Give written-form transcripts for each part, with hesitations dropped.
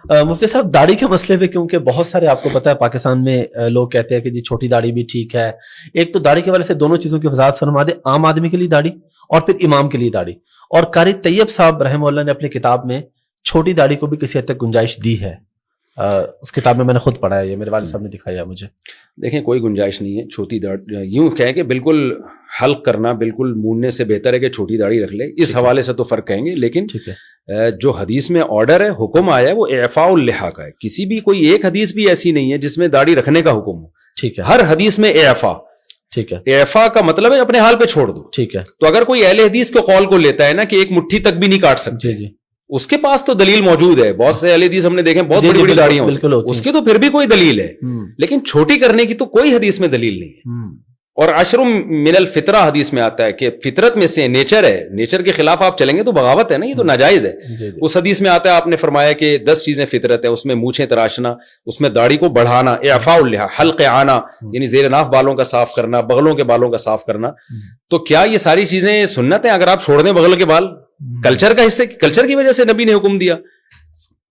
مفتی صاحب داڑھی کے مسئلے پہ کیونکہ بہت سارے آپ کو پتا ہے پاکستان میں لوگ کہتے ہیں کہ جی چھوٹی داڑھی بھی ٹھیک ہے. ایک تو داڑھی کے والے سے دونوں چیزوں کی وضاحت فرما دے, عام آدمی کے لیے داڑھی اور پھر امام کے لیے داڑھی. اور قاری طیب صاحب رحمہ اللہ نے اپنی کتاب میں چھوٹی داڑھی کو بھی کسی حد تک گنجائش دی ہے. اس کتاب میں نے خود پڑھا ہے, یہ میرے والد صاحب نے دکھایا مجھے. دیکھیں کوئی گنجائش نہیں ہے چھوٹی داڑھی, یوں کہیں کہ بالکل حلق کرنا بالکل موننے سے بہتر ہے کہ چھوٹی داڑھی رکھ لے, اس حوالے سے تو فرق کہیں گے. لیکن جو حدیث میں آرڈر ہے, حکم آیا ہے, وہ اعفاء اللحیٰ کا ہے. کسی بھی کوئی ایک حدیث بھی ایسی نہیں ہے جس میں داڑھی رکھنے کا حکم ہو. ٹھیک ہے, ہر حدیث میں اعفاء. ٹھیک ہے, اعفاء کا مطلب ہے اپنے حال پہ چھوڑ دو. ٹھیک ہے. تو اگر کوئی اہل حدیث کے قول کو لیتا ہے نا کہ ایک مٹھی تک بھی نہیں کاٹ سکتے, جی جی, اس کے پاس تو دلیل موجود ہے. بہت سے اہل حدیث ہم نے دیکھے بہت بڑی بڑی داڑیاں ہوتی ہیں, اس کی تو پھر بھی کوئی دلیل ہے. لیکن چھوٹی کرنے کی تو کوئی حدیث میں دلیل نہیں ہے. اور عشر من الفطرہ حدیث میں آتا ہے کہ فطرت میں سے نیچر ہے, نیچر کے خلاف آپ چلیں گے تو بغاوت ہے نا, یہ تو ناجائز ہے. اس حدیث میں آتا ہے, آپ نے فرمایا کہ 10 چیزیں فطرت ہے, اس میں مونچھیں تراشنا, اس میں داڑھی کو بڑھانا, اعفاء اللحیٰ, حلق آنا یعنی زیر ناف بالوں کا صاف کرنا, بغلوں کے بالوں کا صاف کرنا. تو کیا یہ ساری چیزیں سنت ہیں اگر آپ چھوڑ دیں بغل کے بال؟ کلچر کا حصے, کلچر کی وجہ سے نبی نے حکم دیا.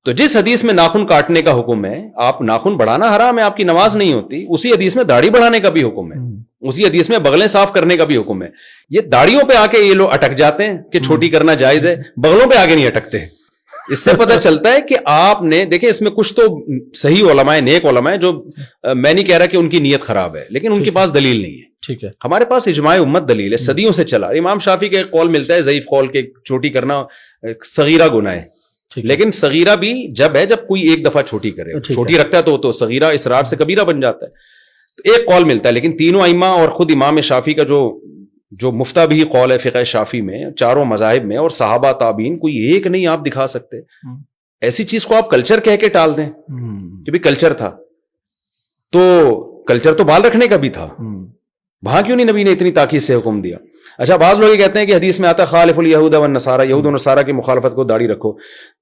تو جس حدیث میں ناخن کاٹنے کا حکم ہے, آپ ناخن بڑھانا حرام ہے, آپ کی نماز نہیں ہوتی, اسی حدیث میں داڑھی بڑھانے کا بھی حکم ہے, اسی حدیث میں بغلیں صاف کرنے کا بھی حکم ہے. یہ داڑھیوں پہ آ کے یہ لوگ اٹک جاتے ہیں کہ چھوٹی کرنا جائز ہے, بغلوں پہ آگے نہیں اٹکتے. اس سے پتہ چلتا ہے کہ آپ نے دیکھیں اس میں کچھ تو صحیح علماء, نیک علماء, جو میں نہیں کہہ رہا کہ ان کی نیت خراب ہے, لیکن ان کے پاس دلیل نہیں ہے. ٹھیک ہے, ہمارے پاس اجماع امت دلیل ہے, صدیوں سے چلا. امام شافعی کا ایک قول ملتا ہے ضعیف قول کے چھوٹی کرنا صغیرہ گناہ ہے, لیکن صغیرہ بھی جب ہے جب کوئی ایک دفعہ چھوٹی کرے, چھوٹی رکھتا ہے تو صغیرہ اسرار سے کبیرہ بن جاتا ہے. تو ایک قول ملتا ہے, لیکن تینوں ائمہ اور خود امام شافعی کا جو مفتہ بھی قول ہے فقہ شافعی میں, چاروں مذاہب میں, اور صحابہ تابعین, کوئی ایک نہیں آپ دکھا سکتے. ایسی چیز کو آپ کلچر کہہ کے ٹال دیں کہ بھی کلچر تھا, تو کلچر تو بال رکھنے کا بھی تھا, وہاں کیوں نہیں نبی نے اتنی تاکید سے حکم دیا؟ اچھا, بعض لوگ یہ کہتے ہیں کہ حدیث میں آتا ہے خالف الیہود والنصارى, یہود و نصارہ کی مخالفت کو داڑھی رکھو.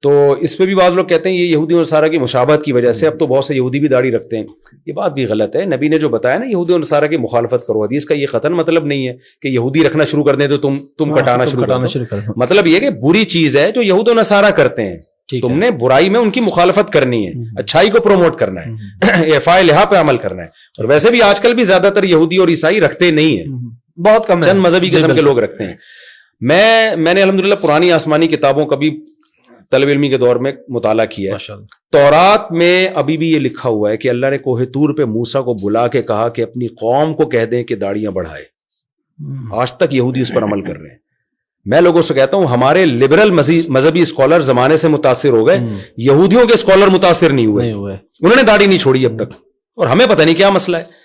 تو اس پہ بھی بعض لوگ کہتے ہیں یہ یہودی و نصارہ کی مشابہت کی وجہ سے اب تو بہت سے یہودی بھی داڑھی رکھتے ہیں. یہ بات بھی غلط ہے. نبی نے جو بتایا نا یہودی و نصارہ کی مخالفت کرو, حدیث کا یہ قطعاً مطلب نہیں ہے کہ یہودی رکھنا شروع کر دیں تو تم کٹانا شروع کر دو. مطلب یہ کہ بری چیز ہے جو یہود و نصارہ کرتے ہیں, تم نے برائی میں ان کی مخالفت کرنی ہے, اچھائی کو پروموٹ کرنا ہے, اعفاء لحیٰ پہ عمل کرنا ہے. اور ویسے بھی آج کل بھی زیادہ تر یہودی اور عیسائی رکھتے نہیں ہیں, بہت کم, چند مذہبی قسم کے لوگ رکھتے ہیں. میں نے الحمدللہ پرانی آسمانی کتابوں کا بھی طلب علمی کے دور میں مطالعہ کیا ہے. تورات میں ابھی بھی یہ لکھا ہوا ہے کہ اللہ نے کوہ طور پہ موسیٰ کو بلا کے کہا کہ اپنی قوم کو کہہ دیں کہ داڑیاں بڑھائے. آج تک یہودی اس پر عمل کر رہے ہیں. میں لوگوں سے کہتا ہوں ہمارے لبرل مذہبی اسکالر زمانے سے متاثر ہو گئے, یہودیوں کے اسکالر متاثر نہیں ہوئے, انہوں نے داڑھی نہیں چھوڑی اب تک, اور ہمیں پتہ نہیں کیا مسئلہ ہے.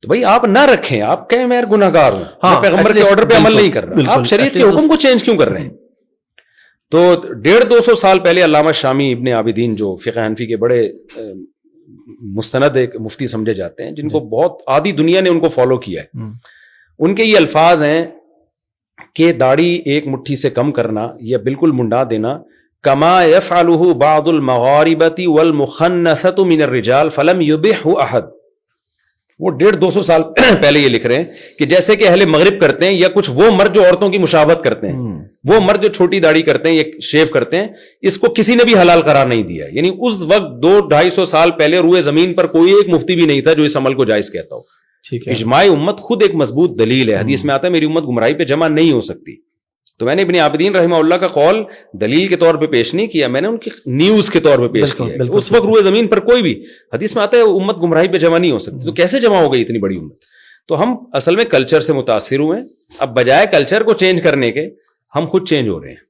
تو بھائی آپ نہ رکھیں, آپ کہیں میں گناہگار ہوں, میں پیغمبر کے آرڈر پہ عمل نہیں کر رہا, آپ شریعت کے حکم کو چینج کیوں کر رہے ہیں؟ تو 150-200 سال پہلے علامہ شامی ابن عابدین جو فقہ حنفی کے بڑے مستند ایک مفتی سمجھے جاتے ہیں, جن کو بہت آدھی دنیا نے ان کو فالو کیا ہے, ان کے یہ الفاظ ہیں کہ داڑھی ایک مٹھی سے کم کرنا یا بالکل منڈا دینا, کما یفعلہ بعض المغاربۃ والمخنثۃ من الرجال فلم یبحہ احد. وہ 150-200 سال پہلے یہ لکھ رہے ہیں کہ جیسے کہ اہل مغرب کرتے ہیں, یا کچھ وہ مرد جو عورتوں کی مشابہت کرتے ہیں, وہ مرد جو چھوٹی داڑھی کرتے ہیں یا شیو کرتے ہیں, اس کو کسی نے بھی حلال قرار نہیں دیا. یعنی اس وقت 200-250 سال پہلے روئے زمین پر کوئی ایک مفتی بھی نہیں تھا جو اس عمل کو جائز کہتا ہو. اجماع امت خود ایک مضبوط دلیل ہے. حدیث میں آتا ہے میری امت گمراہی پہ جمع نہیں ہو سکتی. تو میں نے ابن عابدین رحمہ اللہ کا قول دلیل کے طور پہ پیش نہیں کیا, میں نے ان کی نیوز کے طور پہ پیش کیا. اس وقت روئے زمین پر کوئی بھی, حدیث میں آتا ہے امت گمراہی پہ جمع نہیں ہو سکتی, تو کیسے جمع ہو گئی اتنی بڑی امت؟ تو ہم اصل میں کلچر سے متاثر ہوئے ہیں. اب بجائے کلچر کو چینج کرنے کے ہم خود چینج ہو رہے ہیں.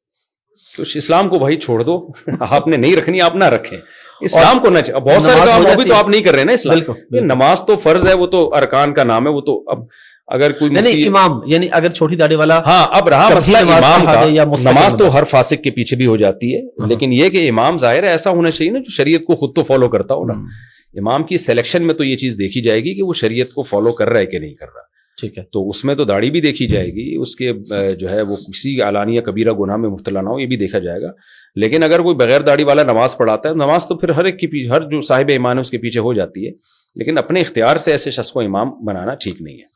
تو اسلام کو بھائی چھوڑ دو, آپ نے نہیں رکھنی آپ نہ رکھیں, اسلام کو نہ. بہت سارے کام وہ بھی تو آپ نہیں کر رہے نا اسلام. نماز تو فرض ہے, وہ تو ارکان کا نام ہے, وہ تو اب اگر کوئی نہیں امام, یعنی اگر چھوٹی داڑھی والا, ہاں اب رہا مسئلہ امام کا, نماز تو ہر فاسق کے پیچھے بھی ہو جاتی ہے, لیکن یہ کہ امام ظاہر ہے ایسا ہونا چاہیے نا جو شریعت کو خود تو فالو کرتا ہو نا. امام کی سلیکشن میں تو یہ چیز دیکھی جائے گی کہ وہ شریعت کو فالو کر رہا ہے کہ نہیں کر رہا. ٹھیک ہے, تو اس میں تو داڑھی بھی دیکھی جائے گی, اس کے جو ہے وہ کسی علانیہ کبیرہ گناہ میں مبتلا نہ ہو, یہ بھی دیکھا جائے گا. لیکن اگر کوئی بغیر داڑھی والا نماز پڑھاتا ہے, نماز تو پھر ہر ایک کے پیچھے, ہر جو صاحب ایمان ہے اس کے پیچھے ہو جاتی ہے, لیکن اپنے اختیار سے ایسے شخص کو امام بنانا ٹھیک نہیں ہے.